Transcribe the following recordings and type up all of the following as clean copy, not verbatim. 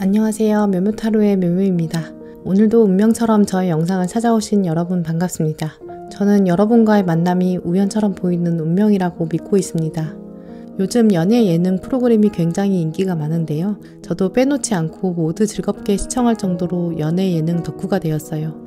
안녕하세요. 묘묘타로의 묘묘입니다. 오늘도 운명처럼 저의 영상을 찾아오신 여러분 반갑습니다. 저는 여러분과의 만남이 우연처럼 보이는 운명이라고 믿고 있습니다. 요즘 연예 예능 프로그램이 굉장히 인기가 많은데요. 저도 빼놓지 않고 모두 즐겁게 시청할 정도로 연예 예능 덕후가 되었어요.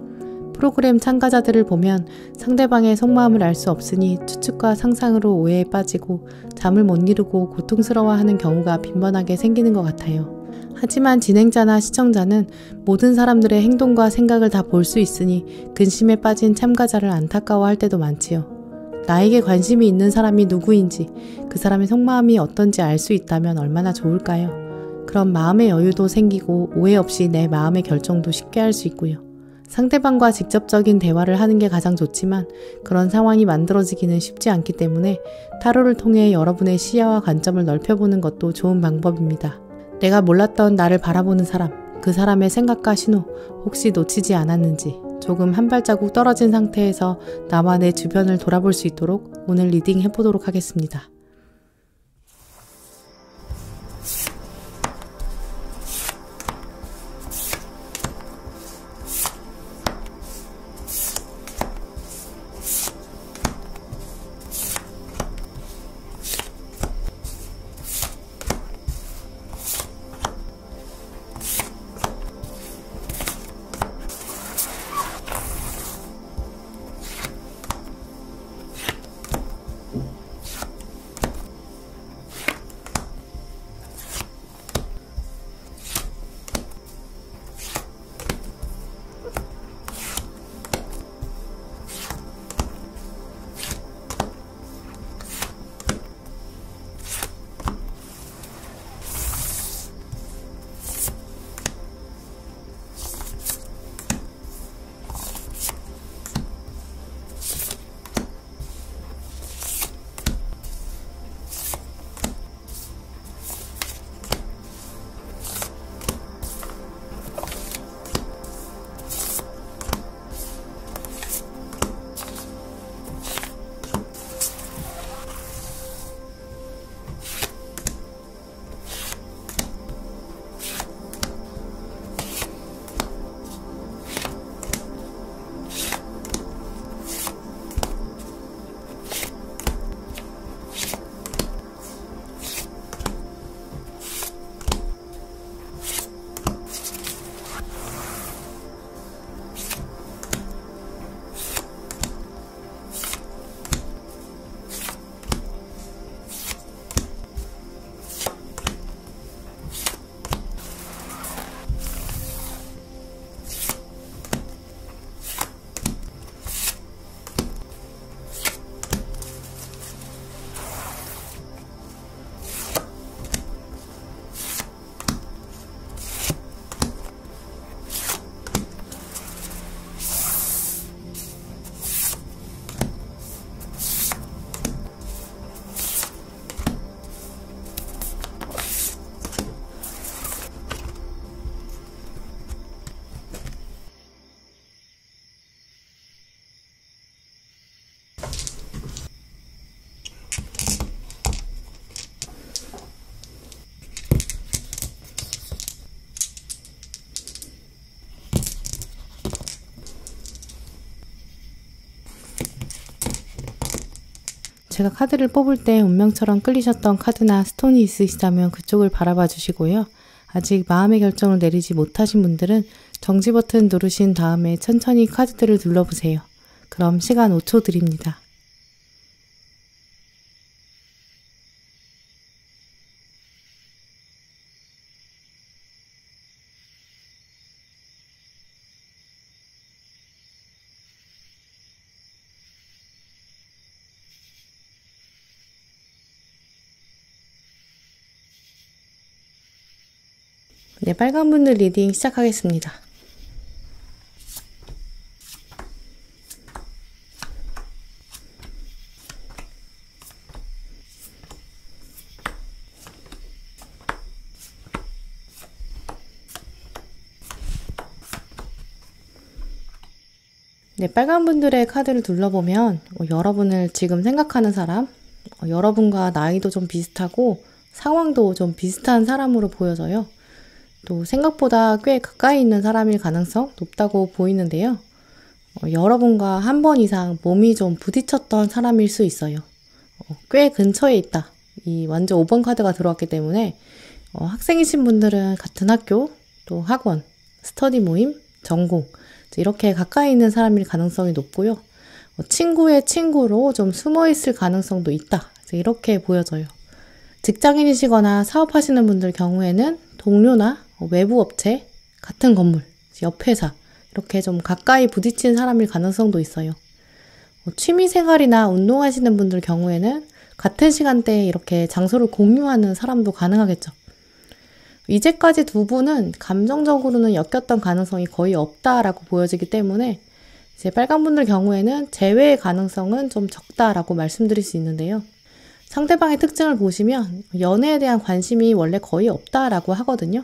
프로그램 참가자들을 보면 상대방의 속마음을 알 수 없으니 추측과 상상으로 오해에 빠지고 잠을 못 이루고 고통스러워하는 경우가 빈번하게 생기는 것 같아요. 하지만 진행자나 시청자는 모든 사람들의 행동과 생각을 다 볼 수 있으니 근심에 빠진 참가자를 안타까워할 때도 많지요. 나에게 관심이 있는 사람이 누구인지, 그 사람의 속마음이 어떤지 알 수 있다면 얼마나 좋을까요? 그럼 마음의 여유도 생기고 오해 없이 내 마음의 결정도 쉽게 할 수 있고요. 상대방과 직접적인 대화를 하는 게 가장 좋지만 그런 상황이 만들어지기는 쉽지 않기 때문에 타로를 통해 여러분의 시야와 관점을 넓혀보는 것도 좋은 방법입니다. 내가 몰랐던 나를 바라보는 사람, 그 사람의 생각과 신호 혹시 놓치지 않았는지 조금 한 발자국 떨어진 상태에서 나와 내 주변을 돌아볼 수 있도록 오늘 리딩 해보도록 하겠습니다. 제가 카드를 뽑을 때 운명처럼 끌리셨던 카드나 스톤이 있으시다면 그쪽을 바라봐 주시고요. 아직 마음의 결정을 내리지 못하신 분들은 정지 버튼 누르신 다음에 천천히 카드들을 눌러보세요. 그럼 시간 5초 드립니다. 네, 빨간 분들 리딩 시작하겠습니다. 네, 빨간 분들의 카드를 둘러보면 여러분을 지금 생각하는 사람, 여러분과 나이도 좀 비슷하고 상황도 좀 비슷한 사람으로 보여져요. 또 생각보다 꽤 가까이 있는 사람일 가능성 높다고 보이는데요. 여러분과 한 번 이상 몸이 좀 부딪혔던 사람일 수 있어요. 꽤 근처에 있다. 이 완전 5번 카드가 들어왔기 때문에 학생이신 분들은 같은 학교, 또 학원, 스터디 모임, 전공 이렇게 가까이 있는 사람일 가능성이 높고요. 친구의 친구로 좀 숨어 있을 가능성도 있다. 이렇게 보여져요. 직장인이시거나 사업하시는 분들 경우에는 동료나 외부 업체, 같은 건물, 옆 회사 이렇게 좀 가까이 부딪힌 사람일 가능성도 있어요. 취미생활이나 운동하시는 분들 경우에는 같은 시간대에 이렇게 장소를 공유하는 사람도 가능하겠죠. 이제까지 두 분은 감정적으로는 엮였던 가능성이 거의 없다라고 보여지기 때문에 이제 빨간 분들 경우에는 재회의 가능성은 좀 적다라고 말씀드릴 수 있는데요. 상대방의 특징을 보시면 연애에 대한 관심이 원래 거의 없다라고 하거든요.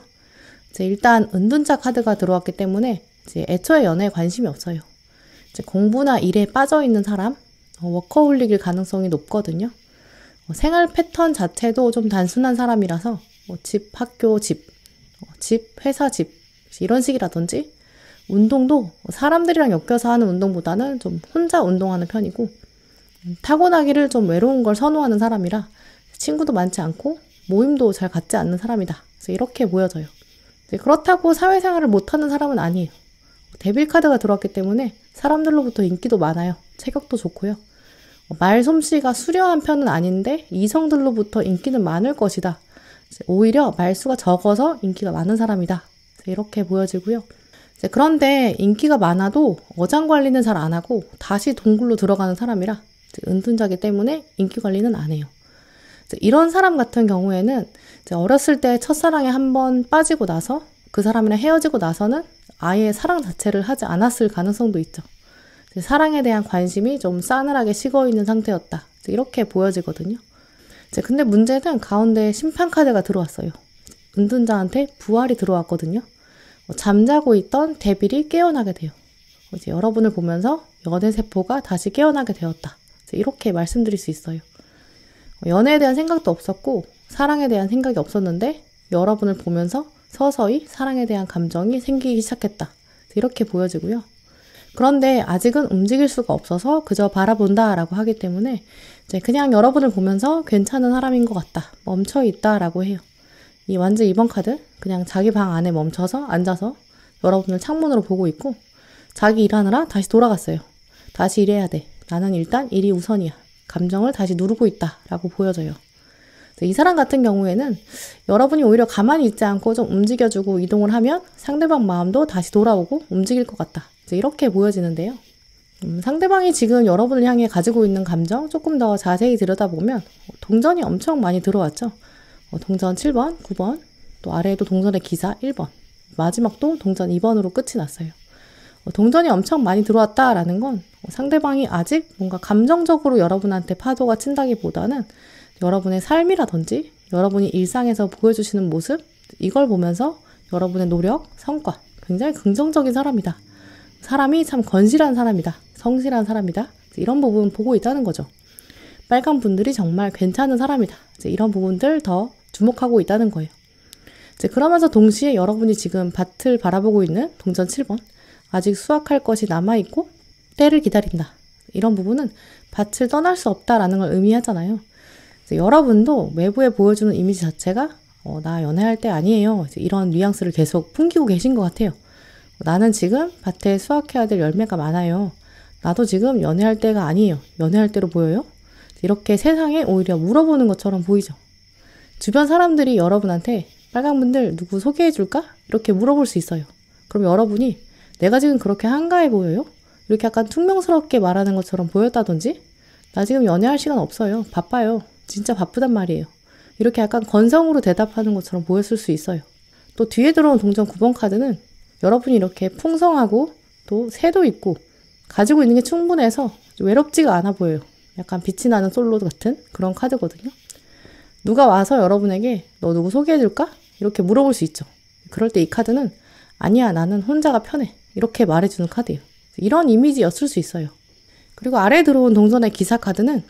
이제 일단 은둔자 카드가 들어왔기 때문에 이제 애초에 연애에 관심이 없어요. 이제 공부나 일에 빠져있는 사람, 워커홀릭일 가능성이 높거든요. 생활 패턴 자체도 좀 단순한 사람이라서 집, 학교, 집, 회사, 집 이런 식이라든지 운동도 사람들이랑 엮여서 하는 운동보다는 좀 혼자 운동하는 편이고 타고나기를 좀 외로운 걸 선호하는 사람이라 친구도 많지 않고 모임도 잘 갖지 않는 사람이다. 그래서 이렇게 보여져요. 그렇다고 사회생활을 못하는 사람은 아니에요. 데빌 카드가 들어왔기 때문에 사람들로부터 인기도 많아요. 체격도 좋고요. 말솜씨가 수려한 편은 아닌데 이성들로부터 인기는 많을 것이다. 오히려 말수가 적어서 인기가 많은 사람이다. 이렇게 보여지고요. 그런데 인기가 많아도 어장 관리는 잘 안 하고 다시 동굴로 들어가는 사람이라 은둔자기 때문에 인기 관리는 안 해요. 이런 사람 같은 경우에는 어렸을 때 첫사랑에 한번 빠지고 나서 그 사람이랑 헤어지고 나서는 아예 사랑 자체를 하지 않았을 가능성도 있죠. 사랑에 대한 관심이 좀 싸늘하게 식어있는 상태였다. 이렇게 보여지거든요. 근데 문제는 가운데 심판 카드가 들어왔어요. 은둔자한테 부활이 들어왔거든요. 잠자고 있던 데빌이 깨어나게 돼요. 이제 여러분을 보면서 연애세포가 다시 깨어나게 되었다. 이렇게 말씀드릴 수 있어요. 연애에 대한 생각도 없었고 사랑에 대한 생각이 없었는데 여러분을 보면서 서서히 사랑에 대한 감정이 생기기 시작했다. 이렇게 보여지고요. 그런데 아직은 움직일 수가 없어서 그저 바라본다라고 하기 때문에 이제 그냥 여러분을 보면서 괜찮은 사람인 것 같다. 멈춰있다라고 해요. 이 완전 2번 카드 그냥 자기 방 안에 멈춰서 앉아서 여러분을 창문으로 보고 있고 자기 일하느라 다시 돌아갔어요. 다시 일해야 돼. 나는 일단 일이 우선이야. 감정을 다시 누르고 있다라고 보여져요. 이 사람 같은 경우에는 여러분이 오히려 가만히 있지 않고 좀 움직여주고 이동을 하면 상대방 마음도 다시 돌아오고 움직일 것 같다. 이렇게 보여지는데요. 상대방이 지금 여러분을 향해 가지고 있는 감정 조금 더 자세히 들여다보면 동전이 엄청 많이 들어왔죠. 동전 7번, 9번, 또 아래에도 동전의 기사 1번, 마지막도 동전 2번으로 끝이 났어요. 동전이 엄청 많이 들어왔다라는 건 상대방이 아직 뭔가 감정적으로 여러분한테 파도가 친다기보다는 여러분의 삶이라든지 여러분이 일상에서 보여주시는 모습 이걸 보면서 여러분의 노력, 성과 굉장히 긍정적인 사람이다. 사람이 참 건실한 사람이다. 성실한 사람이다. 이런 부분 보고 있다는 거죠. 빨간 분들이 정말 괜찮은 사람이다. 이런 부분들 더 주목하고 있다는 거예요. 그러면서 동시에 여러분이 지금 밭을 바라보고 있는 동전 7번 아직 수확할 것이 남아있고 때를 기다린다. 이런 부분은 밭을 떠날 수 없다라는 걸 의미하잖아요. 여러분도 외부에 보여주는 이미지 자체가 나 연애할 때 아니에요. 이런 뉘앙스를 계속 풍기고 계신 것 같아요. 나는 지금 밭에 수확해야 될 열매가 많아요. 나도 지금 연애할 때가 아니에요. 연애할 때로 보여요? 이렇게 세상에 오히려 물어보는 것처럼 보이죠. 주변 사람들이 여러분한테 빨간 분들 누구 소개해줄까? 이렇게 물어볼 수 있어요. 그럼 여러분이 내가 지금 그렇게 한가해 보여요? 이렇게 약간 퉁명스럽게 말하는 것처럼 보였다든지 나 지금 연애할 시간 없어요. 바빠요. 진짜 바쁘단 말이에요. 이렇게 약간 건성으로 대답하는 것처럼 보였을 수 있어요. 또 뒤에 들어온 동전 9번 카드는 여러분이 이렇게 풍성하고 또 새도 있고 가지고 있는 게 충분해서 외롭지가 않아 보여요. 약간 빛이 나는 솔로 같은 그런 카드거든요. 누가 와서 여러분에게 너 누구 소개해줄까? 이렇게 물어볼 수 있죠. 그럴 때 이 카드는 아니야 나는 혼자가 편해. 이렇게 말해주는 카드예요. 이런 이미지였을 수 있어요. 그리고 아래에 들어온 동전의 기사 카드는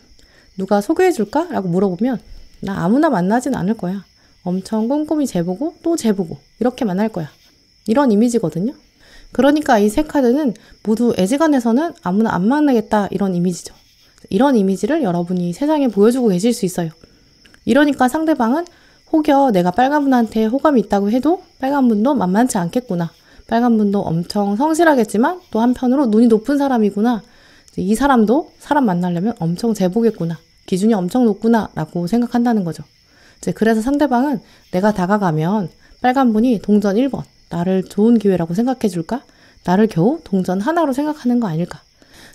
누가 소개해줄까? 라고 물어보면 나 아무나 만나진 않을 거야. 엄청 꼼꼼히 재보고 또 재보고 이렇게만 할 거야. 이런 이미지거든요. 그러니까 이 세 카드는 모두 애지간해서는 아무나 안 만나겠다 이런 이미지죠. 이런 이미지를 여러분이 세상에 보여주고 계실 수 있어요. 이러니까 상대방은 혹여 내가 빨간분한테 호감이 있다고 해도 빨간분도 만만치 않겠구나. 빨간분도 엄청 성실하겠지만 또 한편으로 눈이 높은 사람이구나. 이 사람도 사람 만나려면 엄청 재보겠구나. 기준이 엄청 높구나 라고 생각한다는 거죠. 그래서 상대방은 내가 다가가면 빨간분이 동전 1번, 나를 좋은 기회라고 생각해 줄까? 나를 겨우 동전 하나로 생각하는 거 아닐까?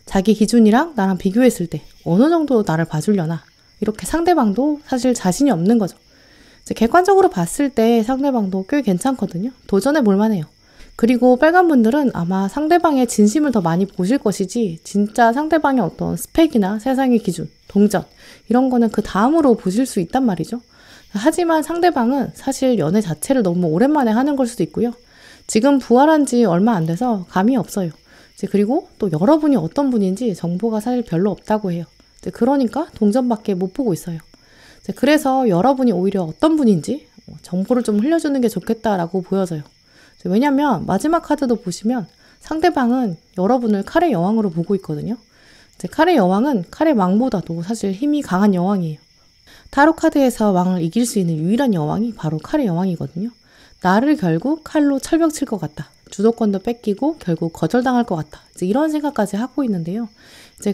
자기 기준이랑 나랑 비교했을 때 어느 정도 나를 봐주려나? 이렇게 상대방도 사실 자신이 없는 거죠. 객관적으로 봤을 때 상대방도 꽤 괜찮거든요. 도전해 볼 만해요. 그리고 빨간분들은 아마 상대방의 진심을 더 많이 보실 것이지 진짜 상대방의 어떤 스펙이나 세상의 기준, 동전 이런 거는 그 다음으로 보실 수 있단 말이죠. 하지만 상대방은 사실 연애 자체를 너무 오랜만에 하는 걸 수도 있고요. 지금 부활한 지 얼마 안 돼서 감이 없어요. 그리고 또 여러분이 어떤 분인지 정보가 사실 별로 없다고 해요. 그러니까 동전밖에 못 보고 있어요. 그래서 여러분이 오히려 어떤 분인지 정보를 좀 흘려주는 게 좋겠다라고 보여져요. 왜냐면 마지막 카드도 보시면 상대방은 여러분을 칼의 여왕으로 보고 있거든요. 칼의 여왕은 칼의 왕보다도 사실 힘이 강한 여왕이에요. 타로 카드에서 왕을 이길 수 있는 유일한 여왕이 바로 칼의 여왕이거든요. 나를 결국 칼로 철벽 칠 것 같다. 주도권도 뺏기고 결국 거절당할 것 같다. 이런 생각까지 하고 있는데요.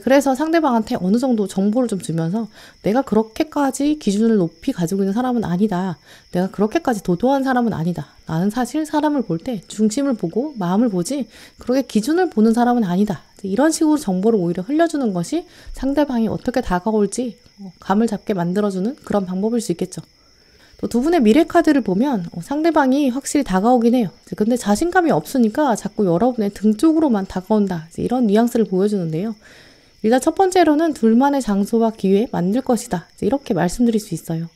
그래서 상대방한테 어느 정도 정보를 좀 주면서 내가 그렇게까지 기준을 높이 가지고 있는 사람은 아니다. 내가 그렇게까지 도도한 사람은 아니다. 나는 사실 사람을 볼 때 중심을 보고 마음을 보지 그렇게 기준을 보는 사람은 아니다. 이런 식으로 정보를 오히려 흘려주는 것이 상대방이 어떻게 다가올지 감을 잡게 만들어주는 그런 방법일 수 있겠죠. 또 두 분의 미래 카드를 보면 상대방이 확실히 다가오긴 해요. 근데 자신감이 없으니까 자꾸 여러분의 등 쪽으로만 다가온다. 이런 뉘앙스를 보여주는데요. 일단 첫 번째로는 둘만의 장소와 기회 만들 것이다. 이렇게 말씀드릴 수 있어요.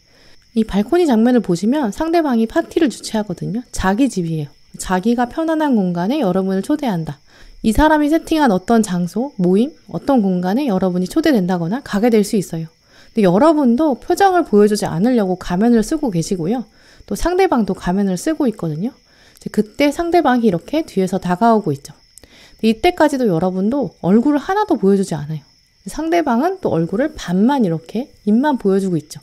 이 발코니 장면을 보시면 상대방이 파티를 주최하거든요. 자기 집이에요. 자기가 편안한 공간에 여러분을 초대한다. 이 사람이 세팅한 어떤 장소, 모임, 어떤 공간에 여러분이 초대된다거나 가게 될 수 있어요. 근데 여러분도 표정을 보여주지 않으려고 가면을 쓰고 계시고요. 또 상대방도 가면을 쓰고 있거든요. 그때 상대방이 이렇게 뒤에서 다가오고 있죠. 이때까지도 여러분도 얼굴을 하나도 보여주지 않아요. 상대방은 또 얼굴을 반만 이렇게 입만 보여주고 있죠.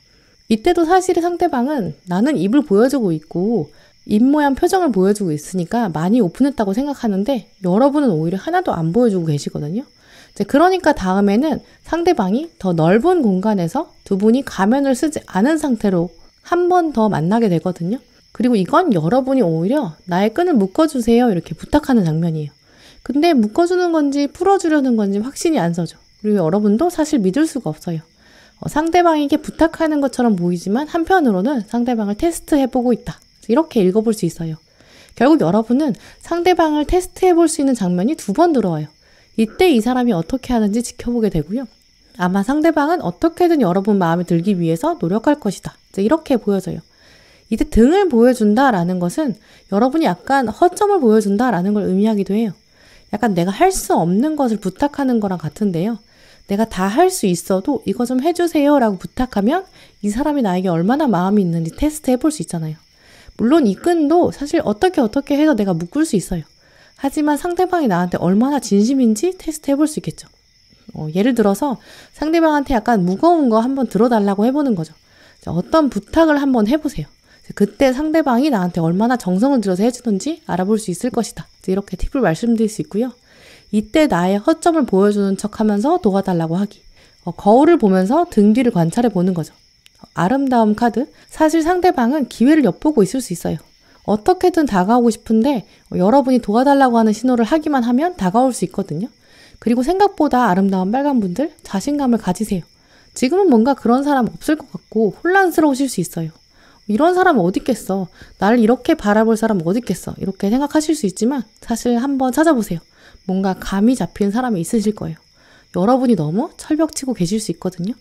이때도 사실 상대방은 나는 입을 보여주고 있고 입 모양 표정을 보여주고 있으니까 많이 오픈했다고 생각하는데 여러분은 오히려 하나도 안 보여주고 계시거든요. 그러니까 다음에는 상대방이 더 넓은 공간에서 두 분이 가면을 쓰지 않은 상태로 한 번 더 만나게 되거든요. 그리고 이건 여러분이 오히려 나의 끈을 묶어주세요 이렇게 부탁하는 장면이에요. 근데 묶어주는 건지 풀어주려는 건지 확신이 안 서죠. 그리고 여러분도 사실 믿을 수가 없어요. 상대방에게 부탁하는 것처럼 보이지만 한편으로는 상대방을 테스트해보고 있다. 이렇게 읽어볼 수 있어요. 결국 여러분은 상대방을 테스트해볼 수 있는 장면이 두 번 들어와요. 이때 이 사람이 어떻게 하는지 지켜보게 되고요. 아마 상대방은 어떻게든 여러분 마음에 들기 위해서 노력할 것이다. 이렇게 보여져요. 이때 등을 보여준다라는 것은 여러분이 약간 허점을 보여준다라는 걸 의미하기도 해요. 약간 내가 할 수 없는 것을 부탁하는 거랑 같은데요. 내가 다 할 수 있어도 이거 좀 해주세요 라고 부탁하면 이 사람이 나에게 얼마나 마음이 있는지 테스트 해볼 수 있잖아요. 물론 이 끈도 사실 어떻게 해서 내가 묶을 수 있어요. 하지만 상대방이 나한테 얼마나 진심인지 테스트 해볼 수 있겠죠. 예를 들어서 상대방한테 약간 무거운 거 한번 들어달라고 해보는 거죠. 어떤 부탁을 한번 해보세요. 그때 상대방이 나한테 얼마나 정성을 들여서 해주는지 알아볼 수 있을 것이다. 이렇게 팁을 말씀드릴 수 있고요. 이때 나의 허점을 보여주는 척하면서 도와달라고 하기. 거울을 보면서 등 뒤를 관찰해 보는 거죠. 아름다움 카드. 사실 상대방은 기회를 엿보고 있을 수 있어요. 어떻게든 다가오고 싶은데 여러분이 도와달라고 하는 신호를 하기만 하면 다가올 수 있거든요. 그리고 생각보다 아름다운 빨간분들 자신감을 가지세요. 지금은 뭔가 그런 사람 없을 것 같고 혼란스러우실 수 있어요. 이런 사람은 어디 있겠어. 나를 이렇게 바라볼 사람은 어디 있겠어. 이렇게 생각하실 수 있지만 사실 한번 찾아보세요. 뭔가 감이 잡힌 사람이 있으실 거예요. 여러분이 너무 철벽치고 계실 수 있거든요.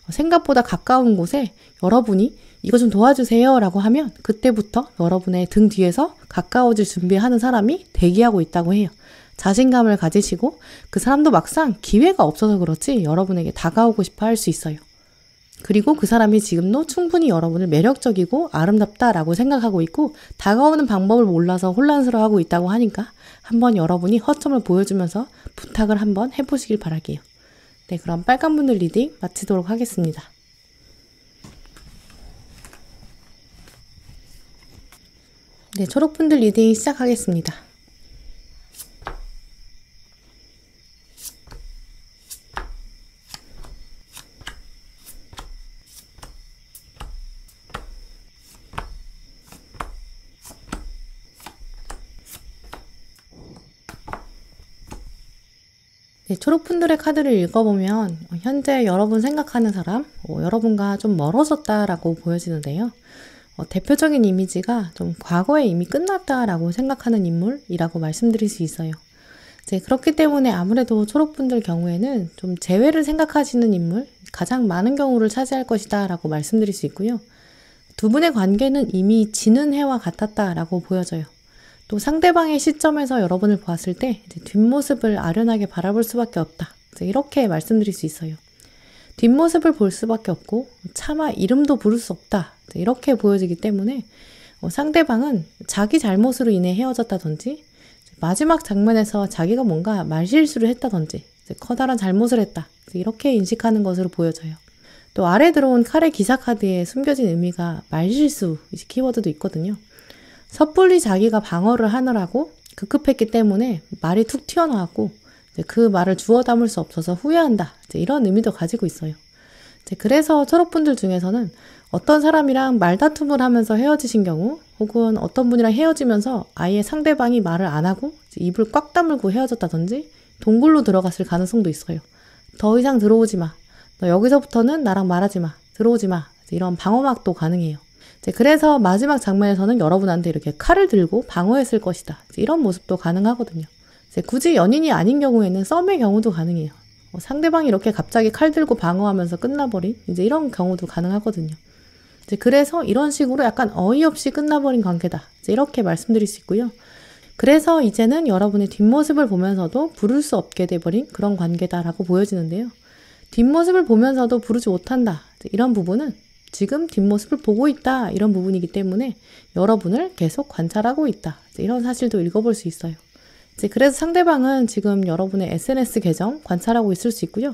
생각보다 가까운 곳에 여러분이 이거 좀 도와주세요 라고 하면 그때부터 여러분의 등 뒤에서 가까워질 준비하는 사람이 대기하고 있다고 해요. 자신감을 가지시고 그 사람도 막상 기회가 없어서 그렇지 여러분에게 다가오고 싶어 할 수 있어요. 그리고 그 사람이 지금도 충분히 여러분을 매력적이고 아름답다라고 생각하고 있고 다가오는 방법을 몰라서 혼란스러워하고 있다고 하니까 한번 여러분이 허점을 보여주면서 부탁을 한번 해보시길 바랄게요. 네, 그럼 빨간분들 리딩 마치도록 하겠습니다. 네, 초록분들 리딩 시작하겠습니다. 네, 초록분들의 카드를 읽어보면 현재 여러분 생각하는 사람, 여러분과 좀 멀어졌다라고 보여지는데요. 대표적인 이미지가 좀 과거에 이미 끝났다라고 생각하는 인물이라고 말씀드릴 수 있어요. 이제 그렇기 때문에 아무래도 초록분들 경우에는 좀 재회를 생각하시는 인물, 가장 많은 경우를 차지할 것이다 라고 말씀드릴 수 있고요. 두 분의 관계는 이미 지는 해와 같았다라고 보여져요. 또 상대방의 시점에서 여러분을 보았을 때 이제 뒷모습을 아련하게 바라볼 수밖에 없다. 이렇게 말씀드릴 수 있어요. 뒷모습을 볼 수밖에 없고 차마 이름도 부를 수 없다. 이렇게 보여지기 때문에 상대방은 자기 잘못으로 인해 헤어졌다든지 마지막 장면에서 자기가 뭔가 말실수를 했다든지 커다란 잘못을 했다. 이렇게 인식하는 것으로 보여져요. 또 아래 들어온 칼의 기사 카드에 숨겨진 의미가 말실수 키워드도 있거든요. 섣불리 자기가 방어를 하느라고 급급했기 때문에 말이 툭 튀어나왔고 그 말을 주워 담을 수 없어서 후회한다. 이런 의미도 가지고 있어요. 그래서 초록분들 중에서는 어떤 사람이랑 말다툼을 하면서 헤어지신 경우 혹은 어떤 분이랑 헤어지면서 아예 상대방이 말을 안 하고 입을 꽉 다물고 헤어졌다든지 동굴로 들어갔을 가능성도 있어요. 더 이상 들어오지 마. 너 여기서부터는 나랑 말하지 마. 들어오지 마. 이런 방어막도 가능해요. 그래서 마지막 장면에서는 여러분한테 이렇게 칼을 들고 방어했을 것이다. 이런 모습도 가능하거든요. 굳이 연인이 아닌 경우에는 썸의 경우도 가능해요. 상대방이 이렇게 갑자기 칼 들고 방어하면서 끝나버린 이런 경우도 가능하거든요. 그래서 이런 식으로 약간 어이없이 끝나버린 관계다. 이렇게 말씀드릴 수 있고요. 그래서 이제는 여러분의 뒷모습을 보면서도 부를 수 없게 돼버린 그런 관계다라고 보여지는데요. 뒷모습을 보면서도 부르지 못한다. 이런 부분은 지금 뒷모습을 보고 있다. 이런 부분이기 때문에 여러분을 계속 관찰하고 있다. 이런 사실도 읽어볼 수 있어요. 그래서 상대방은 지금 여러분의 SNS 계정 관찰하고 있을 수 있고요.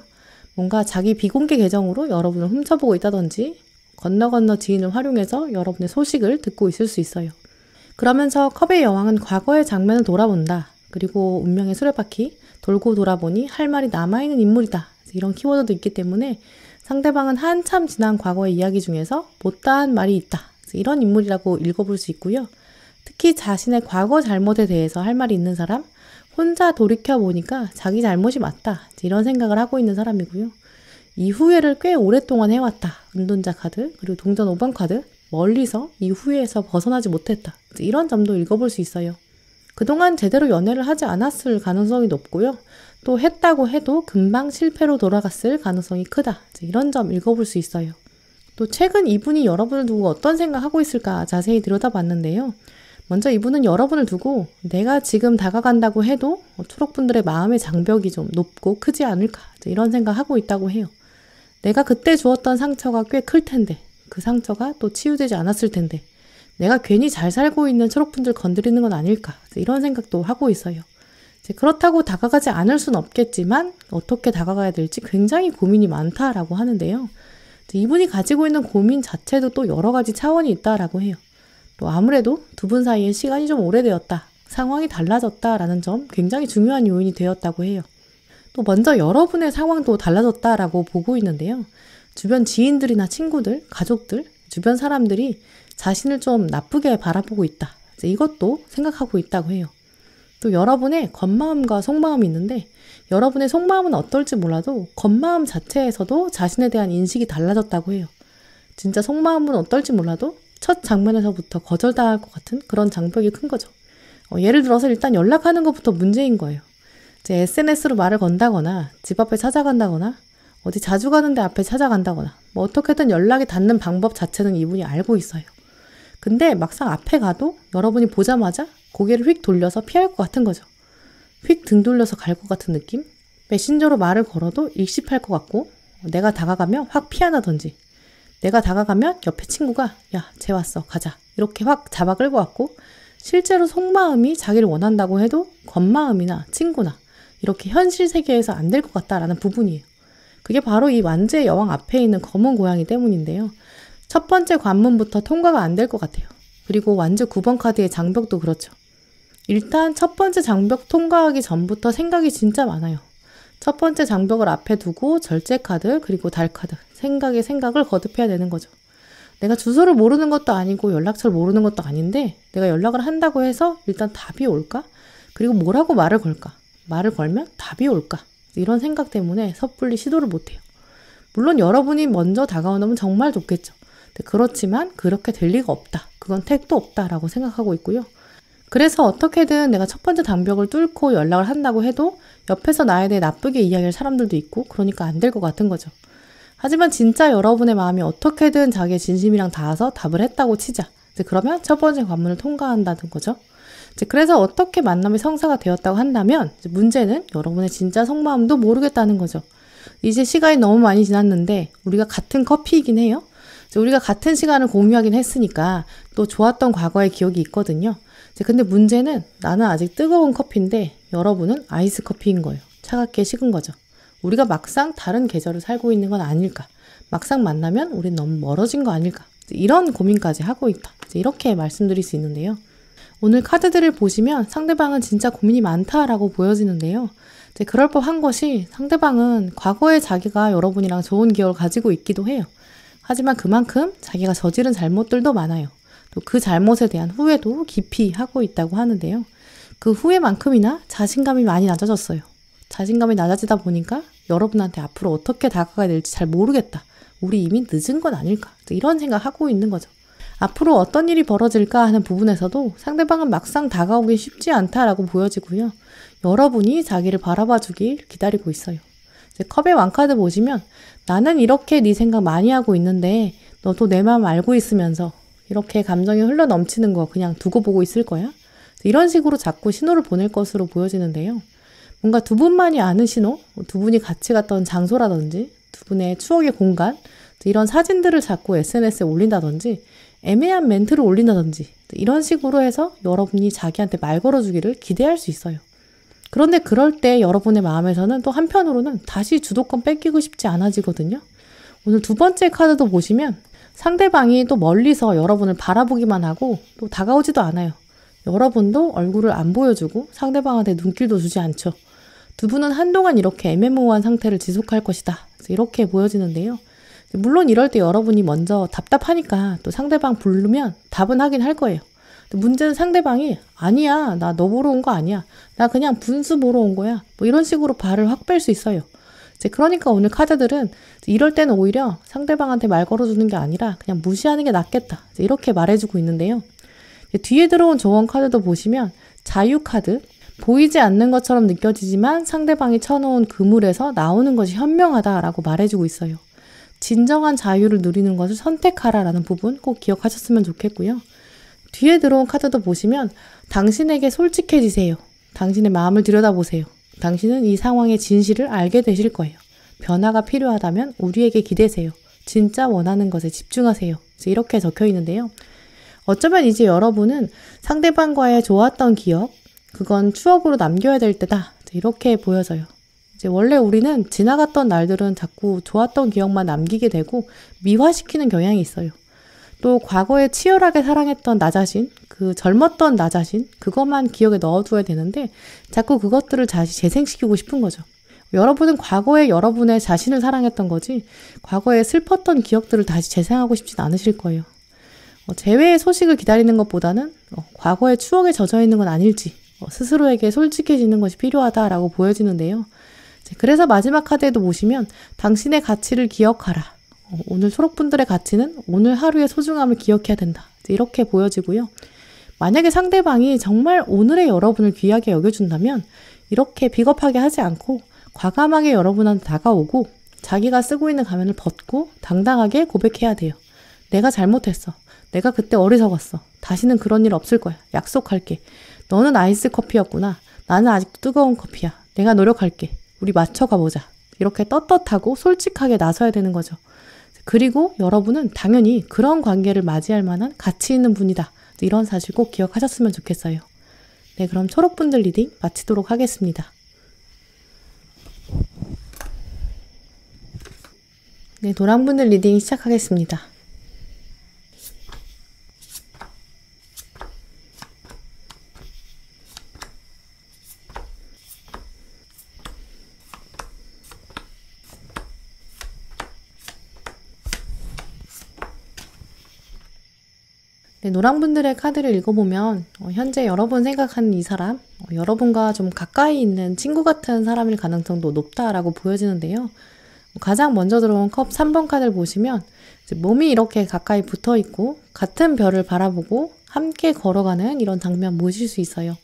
뭔가 자기 비공개 계정으로 여러분을 훔쳐보고 있다든지 건너 지인을 활용해서 여러분의 소식을 듣고 있을 수 있어요. 그러면서 컵의 여왕은 과거의 장면을 돌아본다. 그리고 운명의 수레바퀴 돌고 돌아보니 할 말이 남아있는 인물이다. 이런 키워드도 있기 때문에 상대방은 한참 지난 과거의 이야기 중에서 못다한 말이 있다. 이런 인물이라고 읽어볼 수 있고요. 특히 자신의 과거 잘못에 대해서 할 말이 있는 사람, 혼자 돌이켜보니까 자기 잘못이 맞다. 이런 생각을 하고 있는 사람이고요. 이 후회를 꽤 오랫동안 해왔다. 은둔자 카드, 그리고 동전 5번 카드, 멀리서 이 후회에서 벗어나지 못했다. 이런 점도 읽어볼 수 있어요. 그동안 제대로 연애를 하지 않았을 가능성이 높고요. 또 했다고 해도 금방 실패로 돌아갔을 가능성이 크다. 이런 점 읽어볼 수 있어요. 또 최근 이분이 여러분을 두고 어떤 생각하고 있을까 자세히 들여다봤는데요. 먼저 이분은 여러분을 두고 내가 지금 다가간다고 해도 초록분들의 마음의 장벽이 좀 높고 크지 않을까 이런 생각하고 있다고 해요. 내가 그때 주었던 상처가 꽤 클 텐데 그 상처가 또 치유되지 않았을 텐데 내가 괜히 잘 살고 있는 초록분들 건드리는 건 아닐까 이런 생각도 하고 있어요. 그렇다고 다가가지 않을 순 없겠지만 어떻게 다가가야 될지 굉장히 고민이 많다라고 하는데요. 이분이 가지고 있는 고민 자체도 또 여러 가지 차원이 있다라고 해요. 또 아무래도 두 분 사이에 시간이 좀 오래되었다, 상황이 달라졌다라는 점 굉장히 중요한 요인이 되었다고 해요. 또 먼저 여러분의 상황도 달라졌다라고 보고 있는데요. 주변 지인들이나 친구들, 가족들, 주변 사람들이 자신을 좀 나쁘게 바라보고 있다. 이것도 생각하고 있다고 해요. 또 여러분의 겉마음과 속마음이 있는데 여러분의 속마음은 어떨지 몰라도 겉마음 자체에서도 자신에 대한 인식이 달라졌다고 해요. 진짜 속마음은 어떨지 몰라도 첫 장면에서부터 거절당할 것 같은 그런 장벽이 큰 거죠. 예를 들어서 일단 연락하는 것부터 문제인 거예요. SNS로 말을 건다거나 집 앞에 찾아간다거나 어디 자주 가는데 앞에 찾아간다거나 뭐 어떻게든 연락이 닿는 방법 자체는 이분이 알고 있어요. 근데 막상 앞에 가도 여러분이 보자마자 고개를 휙 돌려서 피할 것 같은 거죠. 휙 등 돌려서 갈 것 같은 느낌? 메신저로 말을 걸어도 일십할 것 같고 내가 다가가면 확 피한다든지 내가 다가가면 옆에 친구가 야, 쟤 왔어. 가자. 이렇게 확 잡아 끌고 왔고 실제로 속마음이 자기를 원한다고 해도 겉마음이나 친구나 이렇게 현실 세계에서 안 될 것 같다라는 부분이에요. 그게 바로 이 완주의 여왕 앞에 있는 검은 고양이 때문인데요. 첫 번째 관문부터 통과가 안 될 것 같아요. 그리고 완주 9번 카드의 장벽도 그렇죠. 일단 첫 번째 장벽 통과하기 전부터 생각이 진짜 많아요. 첫 번째 장벽을 앞에 두고 절제 카드 그리고 달 카드 생각에 생각을 거듭해야 되는 거죠. 내가 주소를 모르는 것도 아니고 연락처를 모르는 것도 아닌데 내가 연락을 한다고 해서 일단 답이 올까? 그리고 뭐라고 말을 걸까? 말을 걸면 답이 올까? 이런 생각 때문에 섣불리 시도를 못해요. 물론 여러분이 먼저 다가온다면 정말 좋겠죠. 그렇지만 그렇게 될 리가 없다. 그건 택도 없다라고 생각하고 있고요. 그래서 어떻게든 내가 첫 번째 장벽을 뚫고 연락을 한다고 해도 옆에서 나에 대해 나쁘게 이야기할 사람들도 있고 그러니까 안 될 것 같은 거죠. 하지만 진짜 여러분의 마음이 어떻게든 자기의 진심이랑 닿아서 답을 했다고 치자. 그러면 첫 번째 관문을 통과한다는 거죠. 그래서 어떻게 만남이 성사가 되었다고 한다면 문제는 여러분의 진짜 속마음도 모르겠다는 거죠. 이제 시간이 너무 많이 지났는데 우리가 같은 커피이긴 해요. 우리가 같은 시간을 공유하긴 했으니까 또 좋았던 과거의 기억이 있거든요. 근데 문제는 나는 아직 뜨거운 커피인데 여러분은 아이스 커피인 거예요. 차갑게 식은 거죠. 우리가 막상 다른 계절을 살고 있는 건 아닐까? 막상 만나면 우린 너무 멀어진 거 아닐까? 이런 고민까지 하고 있다. 이렇게 말씀드릴 수 있는데요. 오늘 카드들을 보시면 상대방은 진짜 고민이 많다라고 보여지는데요. 그럴 법한 것이 상대방은 과거에 자기가 여러분이랑 좋은 기억을 가지고 있기도 해요. 하지만 그만큼 자기가 저지른 잘못들도 많아요. 또 그 잘못에 대한 후회도 깊이 하고 있다고 하는데요. 그 후회만큼이나 자신감이 많이 낮아졌어요. 자신감이 낮아지다 보니까 여러분한테 앞으로 어떻게 다가가야 될지 잘 모르겠다. 우리 이미 늦은 건 아닐까. 이런 생각하고 있는 거죠. 앞으로 어떤 일이 벌어질까 하는 부분에서도 상대방은 막상 다가오기 쉽지 않다라고 보여지고요. 여러분이 자기를 바라봐 주길 기다리고 있어요. 컵의 왕카드 보시면 나는 이렇게 네 생각 많이 하고 있는데 너도 내 마음 알고 있으면서 이렇게 감정이 흘러 넘치는 거 그냥 두고 보고 있을 거야? 이런 식으로 자꾸 신호를 보낼 것으로 보여지는데요. 뭔가 두 분만이 아는 신호, 두 분이 같이 갔던 장소라든지 두 분의 추억의 공간 이런 사진들을 자꾸 SNS에 올린다든지 애매한 멘트를 올린다든지 이런 식으로 해서 여러분이 자기한테 말 걸어주기를 기대할 수 있어요. 그런데 그럴 때 여러분의 마음에서는 또 한편으로는 다시 주도권 뺏기고 싶지 않아지거든요. 오늘 두 번째 카드도 보시면 상대방이 또 멀리서 여러분을 바라보기만 하고 또 다가오지도 않아요. 여러분도 얼굴을 안 보여주고 상대방한테 눈길도 주지 않죠. 두 분은 한동안 이렇게 애매모호한 상태를 지속할 것이다. 이렇게 보여지는데요. 물론 이럴 때 여러분이 먼저 답답하니까 또 상대방 부르면 답은 하긴 할 거예요. 문제는 상대방이 아니야, 나 너 보러 온 거 아니야, 나 그냥 분수 보러 온 거야, 뭐 이런 식으로 발을 확 뺄 수 있어요. 그러니까 오늘 카드들은 이럴 때는 오히려 상대방한테 말 걸어주는 게 아니라 그냥 무시하는 게 낫겠다 이렇게 말해주고 있는데요. 뒤에 들어온 조언 카드도 보시면 자유 카드, 보이지 않는 것처럼 느껴지지만 상대방이 쳐놓은 그물에서 나오는 것이 현명하다라고 말해주고 있어요. 진정한 자유를 누리는 것을 선택하라라는 부분 꼭 기억하셨으면 좋겠고요. 뒤에 들어온 카드도 보시면 당신에게 솔직해지세요. 당신의 마음을 들여다보세요. 당신은 이 상황의 진실을 알게 되실 거예요. 변화가 필요하다면 우리에게 기대세요. 진짜 원하는 것에 집중하세요. 이렇게 적혀 있는데요. 어쩌면 이제 여러분은 상대방과의 좋았던 기억, 그건 추억으로 남겨야 될 때다. 이렇게 보여져요. 원래 우리는 지나갔던 날들은 자꾸 좋았던 기억만 남기게 되고 미화시키는 경향이 있어요. 또 과거에 치열하게 사랑했던 나 자신, 그 젊었던 나 자신, 그것만 기억에 넣어두어야 되는데 자꾸 그것들을 다시 재생시키고 싶은 거죠. 여러분은 과거에 여러분의 자신을 사랑했던 거지 과거에 슬펐던 기억들을 다시 재생하고 싶진 않으실 거예요. 재회의 소식을 기다리는 것보다는 과거의 추억에 젖어 있는 건 아닐지 스스로에게 솔직해지는 것이 필요하다라고 보여지는데요. 그래서 마지막 카드에도 보시면 당신의 가치를 기억하라. 오늘 초록분들의 가치는 오늘 하루의 소중함을 기억해야 된다. 이렇게 보여지고요. 만약에 상대방이 정말 오늘의 여러분을 귀하게 여겨준다면 이렇게 비겁하게 하지 않고 과감하게 여러분한테 다가오고 자기가 쓰고 있는 가면을 벗고 당당하게 고백해야 돼요. 내가 잘못했어. 내가 그때 어리석었어. 다시는 그런 일 없을 거야. 약속할게. 너는 아이스 커피였구나. 나는 아직도 뜨거운 커피야. 내가 노력할게. 우리 맞춰가 보자. 이렇게 떳떳하고 솔직하게 나서야 되는 거죠. 그리고 여러분은 당연히 그런 관계를 맞이할 만한 가치 있는 분이다. 이런 사실 꼭 기억하셨으면 좋겠어요. 네, 그럼 초록분들 리딩 마치도록 하겠습니다. 네, 노랑분들 리딩 시작하겠습니다. 네, 노랑분들의 카드를 읽어보면 현재 여러분 생각하는 이 사람, 여러분과 좀 가까이 있는 친구 같은 사람일 가능성도 높다라고 보여지는데요. 가장 먼저 들어온 컵 3번 카드를 보시면 이제 몸이 이렇게 가까이 붙어 있고 같은 별을 바라보고 함께 걸어가는 이런 장면 보실 수 있어요.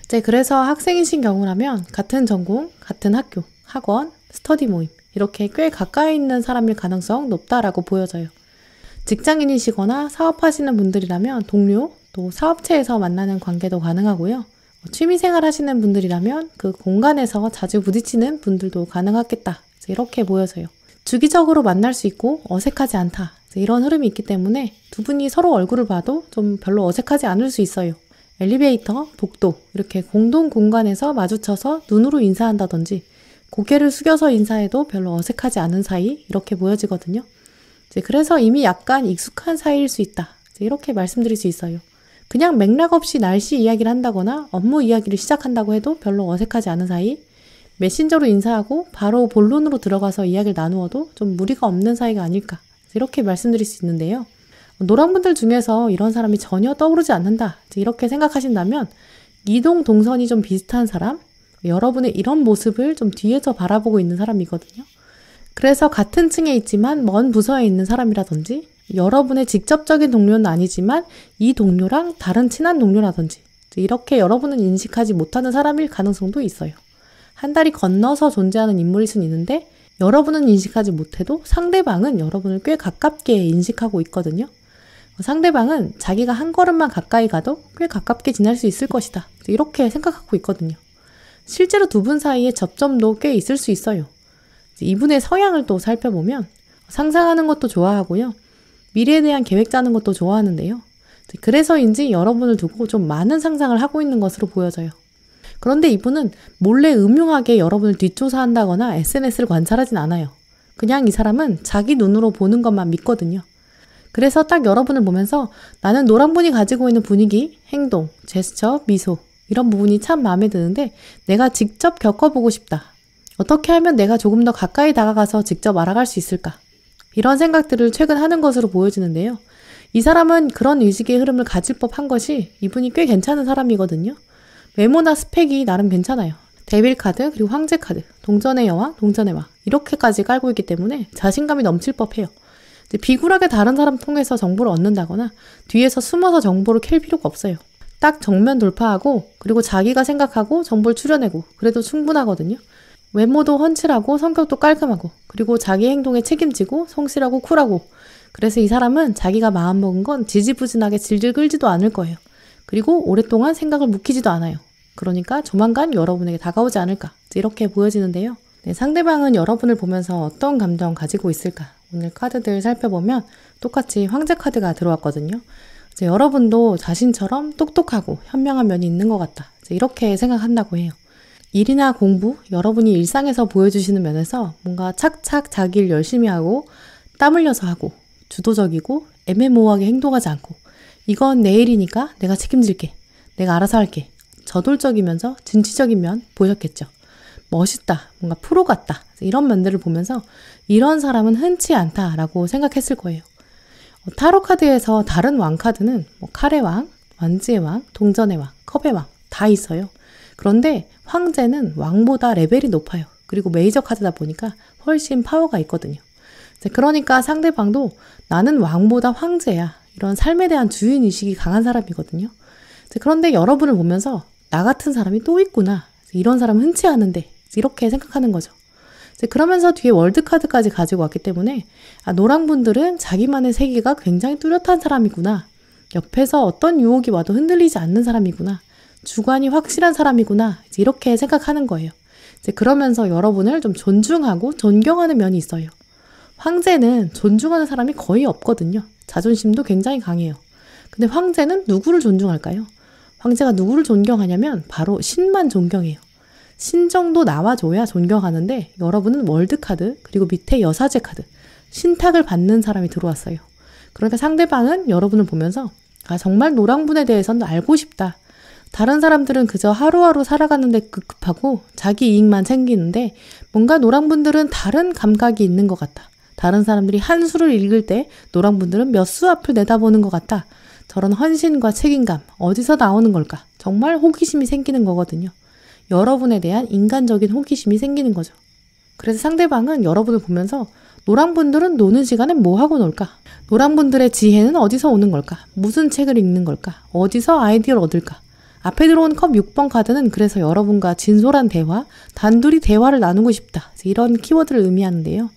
이제 그래서 학생이신 경우라면 같은 전공, 같은 학교, 학원, 스터디 모임 이렇게 꽤 가까이 있는 사람일 가능성 높다라고 보여져요. 직장인이시거나 사업하시는 분들이라면 동료, 또 사업체에서 만나는 관계도 가능하고요. 취미생활 하시는 분들이라면 그 공간에서 자주 부딪히는 분들도 가능하겠다. 이렇게 보여져요. 주기적으로 만날 수 있고 어색하지 않다. 이런 흐름이 있기 때문에 두 분이 서로 얼굴을 봐도 좀 별로 어색하지 않을 수 있어요. 엘리베이터, 복도 이렇게 공동 공간에서 마주쳐서 눈으로 인사한다든지 고개를 숙여서 인사해도 별로 어색하지 않은 사이 이렇게 보여지거든요. 그래서 이미 약간 익숙한 사이일 수 있다. 이렇게 말씀드릴 수 있어요. 그냥 맥락 없이 날씨 이야기를 한다거나 업무 이야기를 시작한다고 해도 별로 어색하지 않은 사이, 메신저로 인사하고 바로 본론으로 들어가서 이야기를 나누어도 좀 무리가 없는 사이가 아닐까 이렇게 말씀드릴 수 있는데요. 노랑분들 중에서 이런 사람이 전혀 떠오르지 않는다 이렇게 생각하신다면 이동 동선이 좀 비슷한 사람, 여러분의 이런 모습을 좀 뒤에서 바라보고 있는 사람이거든요. 그래서 같은 층에 있지만 먼 부서에 있는 사람이라든지 여러분의 직접적인 동료는 아니지만 이 동료랑 다른 친한 동료라든지 이렇게 여러분은 인식하지 못하는 사람일 가능성도 있어요. 한 다리 건너서 존재하는 인물일 수는 있는데 여러분은 인식하지 못해도 상대방은 여러분을 꽤 가깝게 인식하고 있거든요. 상대방은 자기가 한 걸음만 가까이 가도 꽤 가깝게 지날 수 있을 것이다. 이렇게 생각하고 있거든요. 실제로 두 분 사이에 접점도 꽤 있을 수 있어요. 이분의 성향을 또 살펴보면 상상하는 것도 좋아하고요. 미래에 대한 계획 짜는 것도 좋아하는데요. 그래서인지 여러분을 두고 좀 많은 상상을 하고 있는 것으로 보여져요. 그런데 이분은 몰래 음흉하게 여러분을 뒷조사한다거나 SNS를 관찰하진 않아요. 그냥 이 사람은 자기 눈으로 보는 것만 믿거든요. 그래서 딱 여러분을 보면서 나는 노랑분이 가지고 있는 분위기, 행동, 제스처, 미소 이런 부분이 참 마음에 드는데 내가 직접 겪어보고 싶다. 어떻게 하면 내가 조금 더 가까이 다가가서 직접 알아갈 수 있을까? 이런 생각들을 최근 하는 것으로 보여지는데요. 이 사람은 그런 의식의 흐름을 가질 법한 것이 이분이 꽤 괜찮은 사람이거든요. 외모나 스펙이 나름 괜찮아요. 데빌 카드, 그리고 황제 카드, 동전의 여왕, 동전의 왕 이렇게까지 깔고 있기 때문에 자신감이 넘칠 법해요. 비굴하게 다른 사람 통해서 정보를 얻는다거나 뒤에서 숨어서 정보를 캘 필요가 없어요. 딱 정면 돌파하고 그리고 자기가 생각하고 정보를 추려내고 그래도 충분하거든요. 외모도 훤칠하고 성격도 깔끔하고 그리고 자기 행동에 책임지고 성실하고 쿨하고 그래서 이 사람은 자기가 마음먹은 건 지지부진하게 질질 끌지도 않을 거예요. 그리고 오랫동안 생각을 묵히지도 않아요. 그러니까 조만간 여러분에게 다가오지 않을까 이렇게 보여지는데요. 네, 상대방은 여러분을 보면서 어떤 감정 가지고 있을까? 오늘 카드들 살펴보면 똑같이 황제 카드가 들어왔거든요. 이제 여러분도 자신처럼 똑똑하고 현명한 면이 있는 것 같다. 이렇게 생각한다고 해요. 일이나 공부, 여러분이 일상에서 보여주시는 면에서 뭔가 착착 자기 일 열심히 하고 땀 흘려서 하고 주도적이고 애매모호하게 행동하지 않고 이건 내 일이니까 내가 책임질게. 내가 알아서 할게. 저돌적이면서 진취적인 면 보셨겠죠. 멋있다. 뭔가 프로 같다. 이런 면들을 보면서 이런 사람은 흔치 않다라고 생각했을 거예요. 타로 카드에서 다른 왕 카드는 칼의 왕, 완지의 왕, 동전의 왕, 컵의 왕 다 있어요. 그런데 황제는 왕보다 레벨이 높아요. 그리고 메이저 카드다 보니까 훨씬 파워가 있거든요. 그러니까 상대방도 나는 왕보다 황제야. 이런 삶에 대한 주인의식이 강한 사람이거든요. 그런데 여러분을 보면서 나 같은 사람이 또 있구나. 이런 사람 흔치 않은데 이렇게 생각하는 거죠. 그러면서 뒤에 월드카드까지 가지고 왔기 때문에 노랑분들은 자기만의 세계가 굉장히 뚜렷한 사람이구나. 옆에서 어떤 유혹이 와도 흔들리지 않는 사람이구나. 주관이 확실한 사람이구나. 이렇게 생각하는 거예요. 그러면서 여러분을 좀 존중하고 존경하는 면이 있어요. 황제는 존중하는 사람이 거의 없거든요. 자존심도 굉장히 강해요. 근데 황제는 누구를 존중할까요? 황제가 누구를 존경하냐면 바로 신만 존경해요. 신 정도 나와줘야 존경하는데 여러분은 월드카드 그리고 밑에 여사제 카드 신탁을 받는 사람이 들어왔어요. 그러니까 상대방은 여러분을 보면서 정말 노랑분에 대해서는 알고 싶다. 다른 사람들은 그저 하루하루 살아가는데 급급하고 자기 이익만 챙기는데 뭔가 노랑분들은 다른 감각이 있는 것 같다. 다른 사람들이 한 수를 읽을 때 노랑분들은 몇 수 앞을 내다보는 것 같다. 저런 헌신과 책임감 어디서 나오는 걸까? 정말 호기심이 생기는 거거든요. 여러분에 대한 인간적인 호기심이 생기는 거죠. 그래서 상대방은 여러분을 보면서 노랑분들은 노는 시간에 뭐 하고 놀까? 노랑분들의 지혜는 어디서 오는 걸까? 무슨 책을 읽는 걸까? 어디서 아이디어를 얻을까? 앞에 들어온 컵 6번 카드는 그래서 여러분과 진솔한 대화, 단둘이 대화를 나누고 싶다. 이런 키워드를 의미하는데요.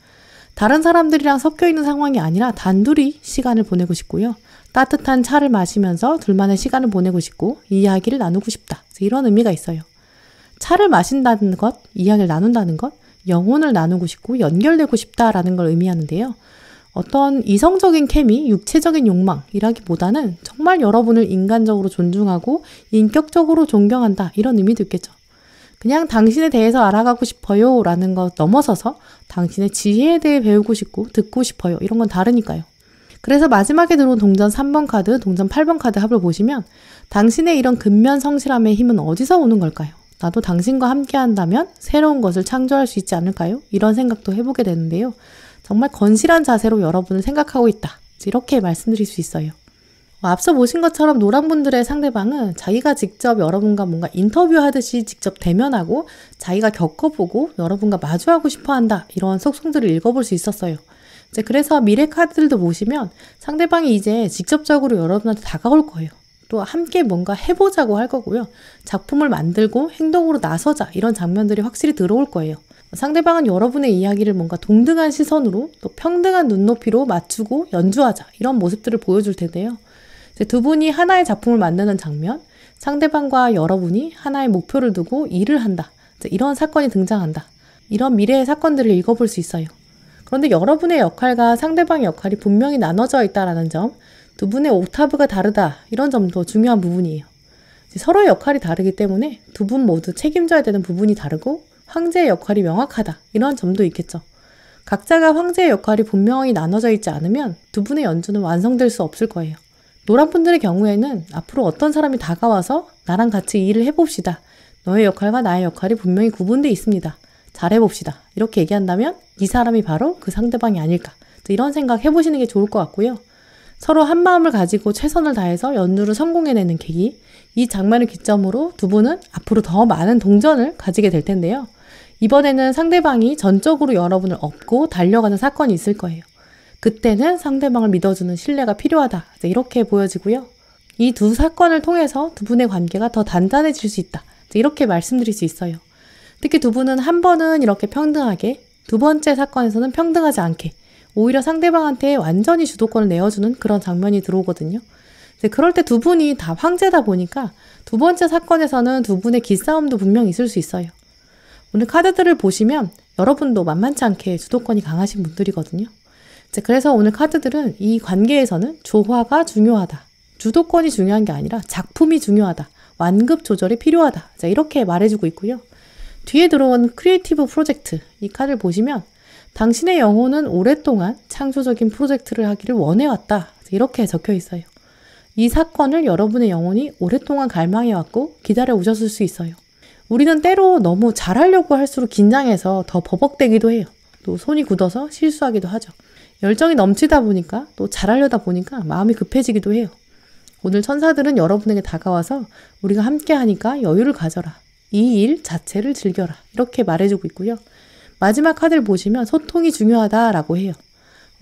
다른 사람들이랑 섞여 있는 상황이 아니라 단둘이 시간을 보내고 싶고요. 따뜻한 차를 마시면서 둘만의 시간을 보내고 싶고 이야기를 나누고 싶다. 이런 의미가 있어요. 차를 마신다는 것, 이야기를 나눈다는 것, 영혼을 나누고 싶고 연결되고 싶다라는 걸 의미하는데요. 어떤 이성적인 케미, 육체적인 욕망이라기보다는 정말 여러분을 인간적으로 존중하고 인격적으로 존경한다 이런 의미도 있겠죠. 그냥 당신에 대해서 알아가고 싶어요 라는 것 넘어서서 당신의 지혜에 대해 배우고 싶고 듣고 싶어요 이런 건 다르니까요. 그래서 마지막에 들어온 동전 3번 카드, 동전 8번 카드 합을 보시면 당신의 이런 근면 성실함의 힘은 어디서 오는 걸까요? 나도 당신과 함께 한다면 새로운 것을 창조할 수 있지 않을까요? 이런 생각도 해보게 되는데요. 정말 건실한 자세로 여러분을 생각하고 있다. 이렇게 말씀드릴 수 있어요. 앞서 보신 것처럼 노랑분들의 상대방은 자기가 직접 여러분과 뭔가 인터뷰하듯이 직접 대면하고 자기가 겪어보고 여러분과 마주하고 싶어한다. 이런 속성들을 읽어볼 수 있었어요. 그래서 미래 카드들도 보시면 상대방이 이제 직접적으로 여러분한테 다가올 거예요. 또 함께 뭔가 해보자고 할 거고요. 작품을 만들고 행동으로 나서자 이런 장면들이 확실히 들어올 거예요. 상대방은 여러분의 이야기를 뭔가 동등한 시선으로 또 평등한 눈높이로 맞추고 연주하자 이런 모습들을 보여줄 텐데요. 이제 두 분이 하나의 작품을 만드는 장면, 상대방과 여러분이 하나의 목표를 두고 일을 한다. 이런 사건이 등장한다. 이런 미래의 사건들을 읽어볼 수 있어요. 그런데 여러분의 역할과 상대방의 역할이 분명히 나눠져 있다는 점, 두 분의 옥타브가 다르다 이런 점도 중요한 부분이에요. 서로의 역할이 다르기 때문에 두 분 모두 책임져야 되는 부분이 다르고 황제의 역할이 명확하다 이런 점도 있겠죠. 각자가 황제의 역할이 분명히 나눠져 있지 않으면 두 분의 연주는 완성될 수 없을 거예요. 노랑분들의 경우에는 앞으로 어떤 사람이 다가와서 나랑 같이 일을 해봅시다. 너의 역할과 나의 역할이 분명히 구분되어 있습니다. 잘해봅시다. 이렇게 얘기한다면 이 사람이 바로 그 상대방이 아닐까. 이런 생각 해보시는 게 좋을 것 같고요. 서로 한 마음을 가지고 최선을 다해서 연주를 성공해내는 계기, 이 장면을 기점으로 두 분은 앞으로 더 많은 동전을 가지게 될 텐데요. 이번에는 상대방이 전적으로 여러분을 업고 달려가는 사건이 있을 거예요. 그때는 상대방을 믿어주는 신뢰가 필요하다. 이렇게 보여지고요. 이 두 사건을 통해서 두 분의 관계가 더 단단해질 수 있다. 이렇게 말씀드릴 수 있어요. 특히 두 분은 한 번은 이렇게 평등하게, 두 번째 사건에서는 평등하지 않게 오히려 상대방한테 완전히 주도권을 내어주는 그런 장면이 들어오거든요. 그럴 때 두 분이 다 황제다 보니까 두 번째 사건에서는 두 분의 기싸움도 분명히 있을 수 있어요. 오늘 카드들을 보시면 여러분도 만만치 않게 주도권이 강하신 분들이거든요. 그래서 오늘 카드들은 이 관계에서는 조화가 중요하다. 주도권이 중요한 게 아니라 작품이 중요하다. 완급 조절이 필요하다. 이렇게 말해주고 있고요. 뒤에 들어온 크리에이티브 프로젝트, 이 카드를 보시면 당신의 영혼은 오랫동안 창조적인 프로젝트를 하기를 원해왔다. 이렇게 적혀 있어요. 이 사건을 여러분의 영혼이 오랫동안 갈망해왔고 기다려 오셨을 수 있어요. 우리는 때로 너무 잘하려고 할수록 긴장해서 더 버벅대기도 해요. 또 손이 굳어서 실수하기도 하죠. 열정이 넘치다 보니까 또 잘하려다 보니까 마음이 급해지기도 해요. 오늘 천사들은 여러분에게 다가와서 우리가 함께 하니까 여유를 가져라. 이 일 자체를 즐겨라. 이렇게 말해주고 있고요. 마지막 카드를 보시면 소통이 중요하다라고 해요.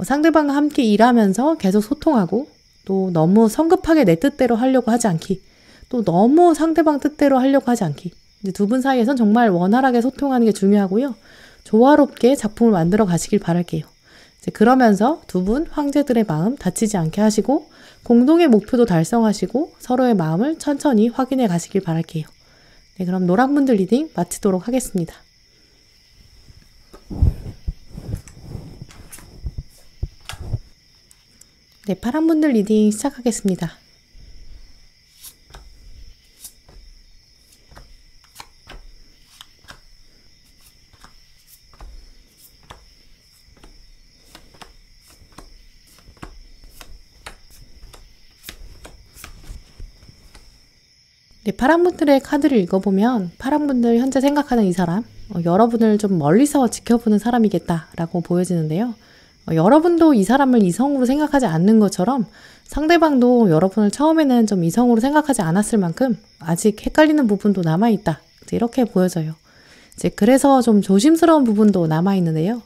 상대방과 함께 일하면서 계속 소통하고 또 너무 성급하게 내 뜻대로 하려고 하지 않기. 또 너무 상대방 뜻대로 하려고 하지 않기. 두 분 사이에선 정말 원활하게 소통하는 게 중요하고요. 조화롭게 작품을 만들어 가시길 바랄게요. 그러면서 두 분 황제들의 마음 다치지 않게 하시고 공동의 목표도 달성하시고 서로의 마음을 천천히 확인해 가시길 바랄게요. 네, 그럼 노랑분들 리딩 마치도록 하겠습니다. 네, 파란분들 리딩 시작하겠습니다. 네, 파란분들의 카드를 읽어보면 파란분들 현재 생각하는 이 사람, 여러분을 좀 멀리서 지켜보는 사람이겠다라고 보여지는데요. 여러분도 이 사람을 이성으로 생각하지 않는 것처럼 상대방도 여러분을 처음에는 좀 이성으로 생각하지 않았을 만큼 아직 헷갈리는 부분도 남아있다. 이렇게 보여져요. 그래서 좀 조심스러운 부분도 남아있는데요.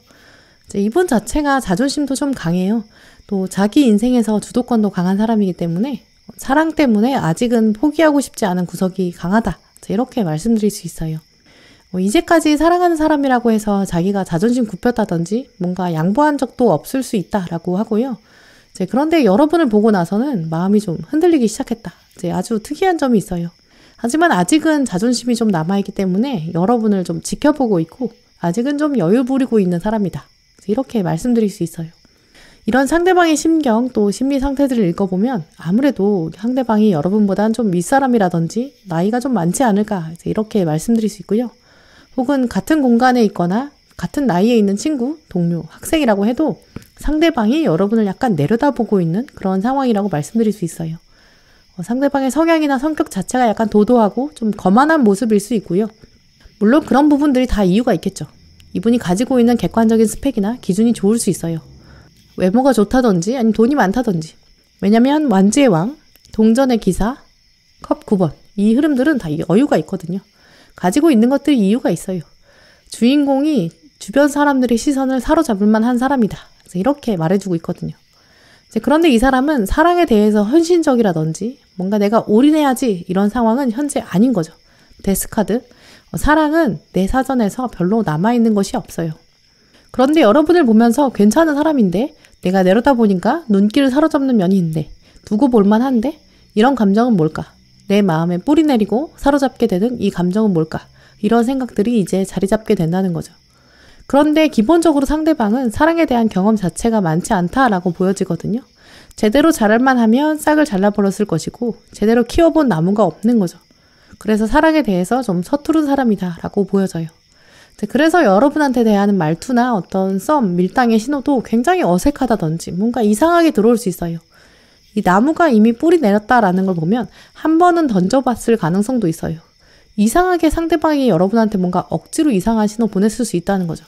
이분 자체가 자존심도 좀 강해요. 또 자기 인생에서 주도권도 강한 사람이기 때문에 사랑 때문에 아직은 포기하고 싶지 않은 구석이 강하다. 이렇게 말씀드릴 수 있어요. 이제까지 사랑하는 사람이라고 해서 자기가 자존심 굽혔다든지 뭔가 양보한 적도 없을 수 있다라고 하고요. 그런데 여러분을 보고 나서는 마음이 좀 흔들리기 시작했다. 아주 특이한 점이 있어요. 하지만 아직은 자존심이 좀 남아있기 때문에 여러분을 좀 지켜보고 있고 아직은 좀 여유 부리고 있는 사람이다. 이렇게 말씀드릴 수 있어요. 이런 상대방의 심경 또 심리 상태들을 읽어보면 아무래도 상대방이 여러분보다는 좀 윗사람이라든지 나이가 좀 많지 않을까 이렇게 말씀드릴 수 있고요. 혹은 같은 공간에 있거나 같은 나이에 있는 친구, 동료, 학생이라고 해도 상대방이 여러분을 약간 내려다보고 있는 그런 상황이라고 말씀드릴 수 있어요. 상대방의 성향이나 성격 자체가 약간 도도하고 좀 거만한 모습일 수 있고요. 물론 그런 부분들이 다 이유가 있겠죠. 이분이 가지고 있는 객관적인 스펙이나 기준이 좋을 수 있어요. 외모가 좋다든지 아니면 돈이 많다든지. 왜냐면 완지의 왕, 동전의 기사, 컵 9번 이 흐름들은 다 여유가 있거든요. 가지고 있는 것들이 이유가 있어요. 주인공이 주변 사람들의 시선을 사로잡을 만한 사람이다. 이렇게 말해주고 있거든요. 그런데 이 사람은 사랑에 대해서 헌신적이라든지 뭔가 내가 올인해야지 이런 상황은 현재 아닌 거죠. 데스카드. 사랑은 내 사전에서 별로 남아있는 것이 없어요. 그런데 여러분을 보면서 괜찮은 사람인데 내가 내려다보니까 눈길을 사로잡는 면이 있는데 두고 볼만한데 이런 감정은 뭘까? 내 마음에 뿌리 내리고 사로잡게 되는 이 감정은 뭘까? 이런 생각들이 이제 자리 잡게 된다는 거죠. 그런데 기본적으로 상대방은 사랑에 대한 경험 자체가 많지 않다라고 보여지거든요. 제대로 자랄만 하면 싹을 잘라버렸을 것이고 제대로 키워본 나무가 없는 거죠. 그래서 사랑에 대해서 좀 서투른 사람이다라고 보여져요. 그래서 여러분한테 대하는 말투나 어떤 썸, 밀당의 신호도 굉장히 어색하다든지 뭔가 이상하게 들어올 수 있어요. 이 나무가 이미 뿌리 내렸다라는 걸 보면 한 번은 던져봤을 가능성도 있어요. 이상하게 상대방이 여러분한테 뭔가 억지로 이상한 신호 보냈을 수 있다는 거죠.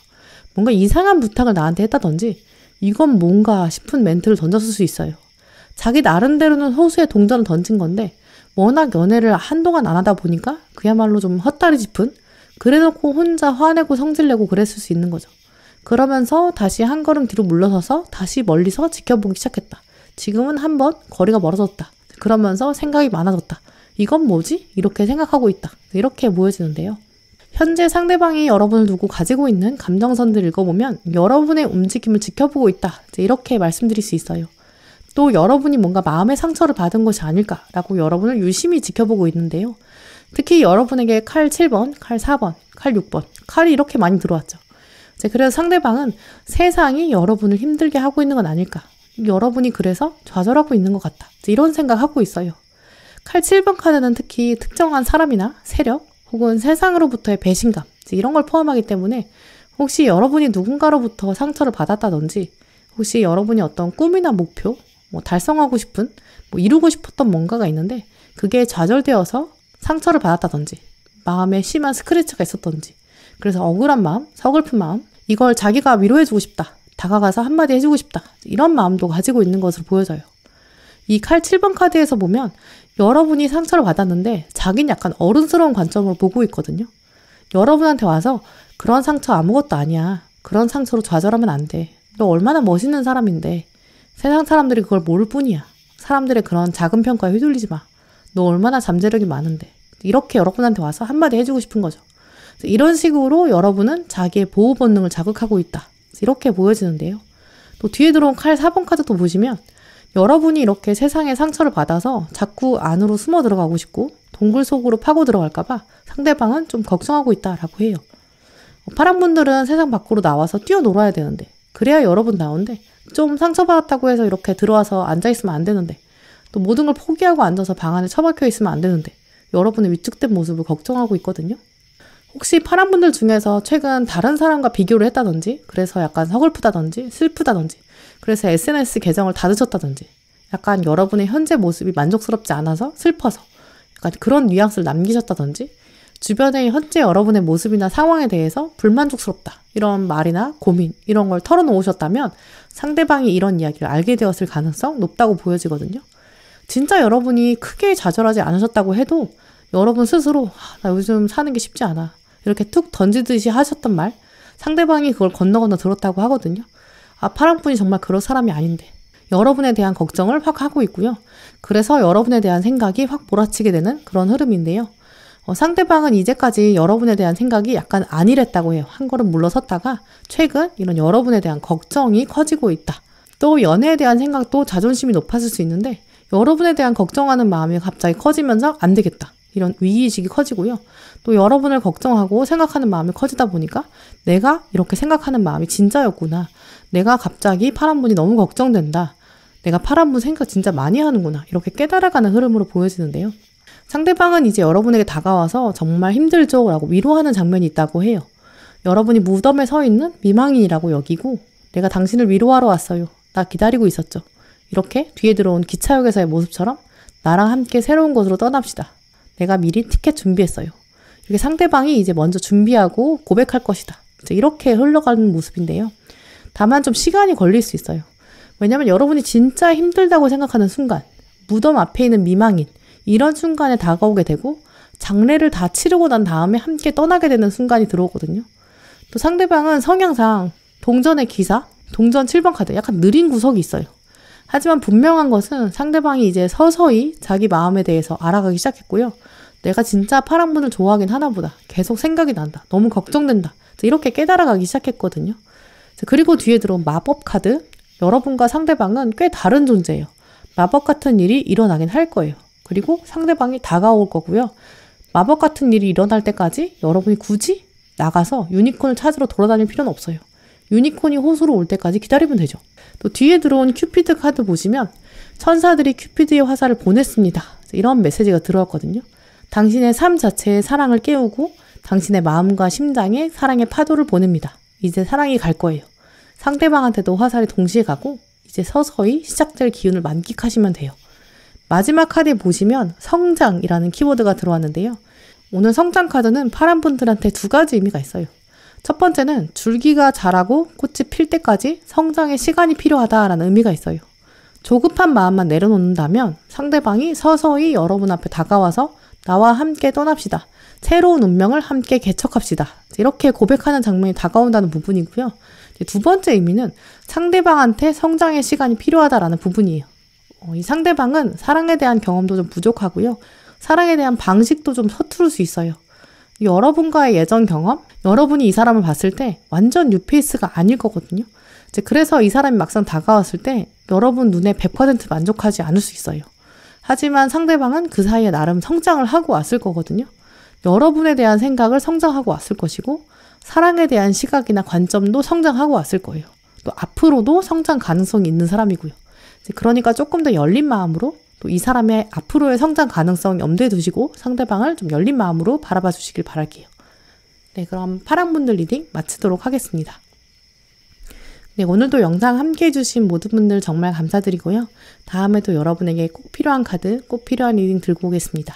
뭔가 이상한 부탁을 나한테 했다든지 이건 뭔가 싶은 멘트를 던졌을 수 있어요. 자기 나름대로는 호수에 동전을 던진 건데 워낙 연애를 한동안 안 하다 보니까 그야말로 좀 헛다리 짚은 그래놓고 혼자 화내고 성질내고 그랬을 수 있는 거죠. 그러면서 다시 한 걸음 뒤로 물러서서 다시 멀리서 지켜보기 시작했다. 지금은 한번 거리가 멀어졌다. 그러면서 생각이 많아졌다. 이건 뭐지? 이렇게 생각하고 있다. 이렇게 보여지는데요. 현재 상대방이 여러분을 두고 가지고 있는 감정선들을 읽어보면 여러분의 움직임을 지켜보고 있다. 이렇게 말씀드릴 수 있어요. 또 여러분이 뭔가 마음의 상처를 받은 것이 아닐까라고 여러분을 유심히 지켜보고 있는데요. 특히 여러분에게 칼 7번, 칼 4번, 칼 6번, 칼이 이렇게 많이 들어왔죠. 그래서 상대방은 세상이 여러분을 힘들게 하고 있는 건 아닐까. 여러분이 그래서 좌절하고 있는 것 같다. 이런 생각하고 있어요. 칼 7번 카드는 특히 특정한 사람이나 세력 혹은 세상으로부터의 배신감 이런 걸 포함하기 때문에 혹시 여러분이 누군가로부터 상처를 받았다든지 혹시 여러분이 어떤 꿈이나 목표, 달성하고 싶은, 이루고 싶었던 뭔가가 있는데 그게 좌절되어서 상처를 받았다든지 마음에 심한 스크래치가 있었던지 그래서 억울한 마음, 서글픈 마음 이걸 자기가 위로해주고 싶다. 다가가서 한마디 해주고 싶다. 이런 마음도 가지고 있는 것으로 보여져요. 이 칼 7번 카드에서 보면 여러분이 상처를 받았는데 자기는 약간 어른스러운 관점으로 보고 있거든요. 여러분한테 와서 그런 상처 아무것도 아니야. 그런 상처로 좌절하면 안 돼. 너 얼마나 멋있는 사람인데 세상 사람들이 그걸 모를 뿐이야. 사람들의 그런 작은 평가에 휘둘리지 마. 너 얼마나 잠재력이 많은데. 이렇게 여러분한테 와서 한마디 해주고 싶은 거죠. 이런 식으로 여러분은 자기의 보호 본능을 자극하고 있다. 이렇게 보여지는데요. 또 뒤에 들어온 칼 4번 카드도 보시면 여러분이 이렇게 세상에 상처를 받아서 자꾸 안으로 숨어 들어가고 싶고 동굴 속으로 파고 들어갈까봐 상대방은 좀 걱정하고 있다라고 해요. 파란 분들은 세상 밖으로 나와서 뛰어놀아야 되는데 그래야 여러분 나온데 좀 상처받았다고 해서 이렇게 들어와서 앉아있으면 안 되는데, 또 모든 걸 포기하고 앉아서 방 안에 처박혀 있으면 안 되는데, 여러분의 위축된 모습을 걱정하고 있거든요. 혹시 파란 분들 중에서 최근 다른 사람과 비교를 했다든지, 그래서 약간 서글프다든지 슬프다든지, 그래서 SNS 계정을 닫으셨다든지, 약간 여러분의 현재 모습이 만족스럽지 않아서 슬퍼서 약간 그런 뉘앙스를 남기셨다든지, 주변의 현재 여러분의 모습이나 상황에 대해서 불만족스럽다 이런 말이나 고민 이런 걸 털어놓으셨다면 상대방이 이런 이야기를 알게 되었을 가능성 높다고 보여지거든요. 진짜 여러분이 크게 좌절하지 않으셨다고 해도 여러분 스스로 나 요즘 사는 게 쉽지 않아 이렇게 툭 던지듯이 하셨던 말, 상대방이 그걸 건너 들었다고 하거든요. 파란 분이 정말 그럴 사람이 아닌데, 여러분에 대한 걱정을 확 하고 있고요. 그래서 여러분에 대한 생각이 확 몰아치게 되는 그런 흐름인데요. 상대방은 이제까지 여러분에 대한 생각이 약간 안일했다고 해요. 한 걸음 물러섰다가 최근 이런 여러분에 대한 걱정이 커지고 있다. 또 연애에 대한 생각도 자존심이 높아질 수 있는데, 여러분에 대한 걱정하는 마음이 갑자기 커지면서 안 되겠다, 이런 위기의식이 커지고요. 또 여러분을 걱정하고 생각하는 마음이 커지다 보니까 내가 이렇게 생각하는 마음이 진짜였구나, 내가 갑자기 파란분이 너무 걱정된다, 내가 파란분 생각 진짜 많이 하는구나, 이렇게 깨달아가는 흐름으로 보여지는데요. 상대방은 이제 여러분에게 다가와서 정말 힘들죠 라고 위로하는 장면이 있다고 해요. 여러분이 무덤에 서 있는 미망인이라고 여기고, 내가 당신을 위로하러 왔어요, 나 기다리고 있었죠, 이렇게 뒤에 들어온 기차역에서의 모습처럼 나랑 함께 새로운 곳으로 떠납시다, 내가 미리 티켓 준비했어요, 이렇게 상대방이 이제 먼저 준비하고 고백할 것이다, 이렇게 흘러가는 모습인데요. 다만 좀 시간이 걸릴 수 있어요. 왜냐면 여러분이 진짜 힘들다고 생각하는 순간, 무덤 앞에 있는 미망인, 이런 순간에 다가오게 되고 장례를 다 치르고 난 다음에 함께 떠나게 되는 순간이 들어오거든요. 또 상대방은 성향상 동전의 기사, 동전 7번 카드, 약간 느린 구석이 있어요. 하지만 분명한 것은 상대방이 이제 서서히 자기 마음에 대해서 알아가기 시작했고요. 내가 진짜 파란분을 좋아하긴 하나보다, 계속 생각이 난다, 너무 걱정된다, 이렇게 깨달아가기 시작했거든요. 그리고 뒤에 들어온 마법 카드, 여러분과 상대방은 꽤 다른 존재예요. 마법 같은 일이 일어나긴 할 거예요. 그리고 상대방이 다가올 거고요. 마법 같은 일이 일어날 때까지 여러분이 굳이 나가서 유니콘을 찾으러 돌아다닐 필요는 없어요. 유니콘이 호수로 올 때까지 기다리면 되죠. 또 뒤에 들어온 큐피드 카드 보시면 천사들이 큐피드의 화살을 보냈습니다, 이런 메시지가 들어왔거든요. 당신의 삶 자체에 사랑을 깨우고 당신의 마음과 심장에 사랑의 파도를 보냅니다. 이제 사랑이 갈 거예요. 상대방한테도 화살이 동시에 가고 이제 서서히 시작될 기운을 만끽하시면 돼요. 마지막 카드에 보시면 성장이라는 키워드가 들어왔는데요. 오늘 성장 카드는 파란 분들한테 두 가지 의미가 있어요. 첫 번째는 줄기가 자라고 꽃이 필 때까지 성장의 시간이 필요하다라는 의미가 있어요. 조급한 마음만 내려놓는다면 상대방이 서서히 여러분 앞에 다가와서 나와 함께 떠납시다, 새로운 운명을 함께 개척합시다, 이렇게 고백하는 장면이 다가온다는 부분이고요. 두 번째 의미는 상대방한테 성장의 시간이 필요하다라는 부분이에요. 이 상대방은 사랑에 대한 경험도 좀 부족하고요. 사랑에 대한 방식도 좀 서투를 수 있어요. 여러분과의 예전 경험, 여러분이 이 사람을 봤을 때 완전 뉴페이스가 아닐 거거든요. 그래서 이 사람이 막상 다가왔을 때 여러분 눈에 100% 만족하지 않을 수 있어요. 하지만 상대방은 그 사이에 나름 성장을 하고 왔을 거거든요. 여러분에 대한 생각을 성장하고 왔을 것이고, 사랑에 대한 시각이나 관점도 성장하고 왔을 거예요. 또 앞으로도 성장 가능성이 있는 사람이고요. 그러니까 조금 더 열린 마음으로, 또 이 사람의 앞으로의 성장 가능성 염두에 두시고 상대방을 좀 열린 마음으로 바라봐 주시길 바랄게요. 네, 그럼 파랑분들 리딩 마치도록 하겠습니다. 네, 오늘도 영상 함께 해주신 모든 분들 정말 감사드리고요. 다음에도 여러분에게 꼭 필요한 카드, 꼭 필요한 리딩 들고 오겠습니다.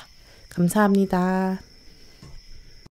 감사합니다.